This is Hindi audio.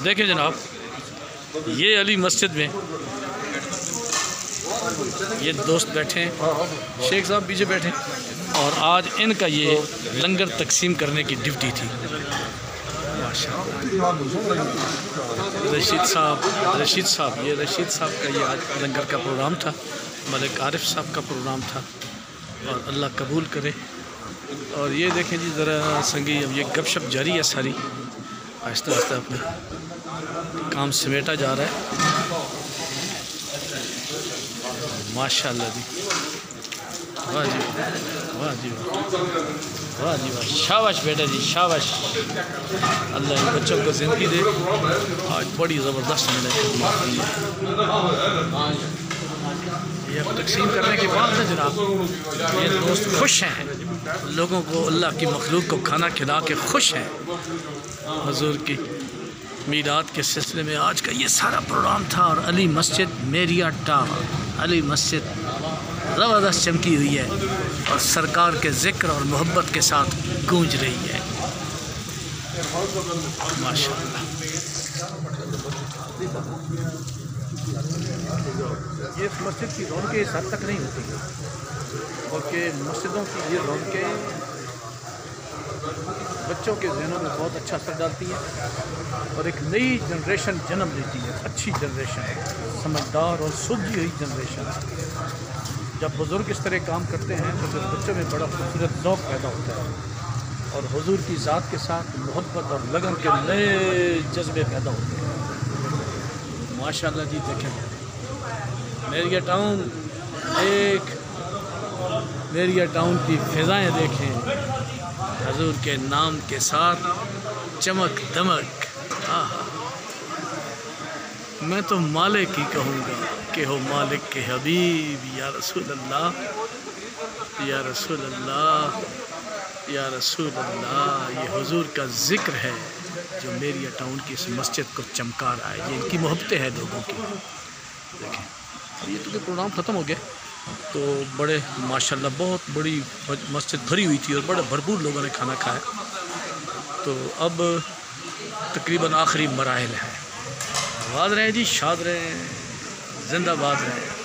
देखें जनाब, ये अली मस्जिद में ये दोस्त बैठे हैं, शेख साहब पीछे बैठे हैं, और आज इनका ये लंगर तकसीम करने की ड्यूटी थी। माशाअल्लाह रशीद साहब ये रशीद साहब का ये आज लंगर का प्रोग्राम था, मलिक आरिफ साहब का प्रोग्राम था, और अल्लाह कबूल करे। और ये देखें जी ज़रा संगी, अब ये गपशप जारी है सारी, आहिस्ता आहिस्ता अपना काम समेटा जा रहा है। माशाअल्लाह जी, वाह जी वाह जी वाह जी वाह, शाबाश बेटा जी शाबाश, अल्लाह इन बच्चों को ज़िंदगी दे। आज बड़ी ज़बरदस्त मैंने खिदमत की है। ये अब तकसीम करने के बाद ना जनाब, ये दोस्त खुश हैं, लोगों को अल्लाह की मखलूक को खाना खिला के खुश हैं। हुजूर की मीलाद के सिलसिले में आज का ये सारा प्रोग्राम था, और अली मस्जिद मेरिया टावर, अली मस्जिद ज़बरदस्त चमकी हुई है और सरकार के ज़िक्र और मोहब्बत के साथ गूंज रही है। माशाअल्लाह। ये मस्जिद की रौनकें इस हद तक नहीं होती, बल्कि मस्जिदों की ये रौनकें बच्चों के ज़हनों में बहुत अच्छा असर डालती है और एक नई जनरेशन जन्म लेती है, अच्छी जनरेशन, समझदार और सुलझी हुई जनरेशन। जब बुज़ुर्ग इस तरह काम करते हैं तो फिर बच्चों में बड़ा खूबसूरत ज़ौक़ पैदा होता है, और हुजूर की ज़ात के साथ मोहब्बत और लगन के नए जज्बे पैदा होते हैं। माशाअल्लाह जी, देखें मेरिया टाउन, एक मेरिया टाउन की फ़िज़ाएँ देखें, हुजूर के नाम के साथ चमक दमक। मैं तो मालिक ही कहूँगा कि हो मालिक के हबीब, या रसूल अल्लाह या रसूल अल्लाह या रसूल अल्लाह। ये हुजूर का ज़िक्र है जो मेरिया टाउन की इस मस्जिद को चमका रहा है, ये इनकी मोहब्बतें हैं लोगों की। देखें ये तो प्रोग्राम ख़त्म हो गया, तो बड़े माशाल्लाह बहुत बड़ी मस्जिद भरी हुई थी और बड़े भरपूर लोगों ने खाना खाया। तो अब तकरीबन आखिरी मराहिल हैं। आबाद रहें जी, शाद रहें, जिंदाबाद रहें।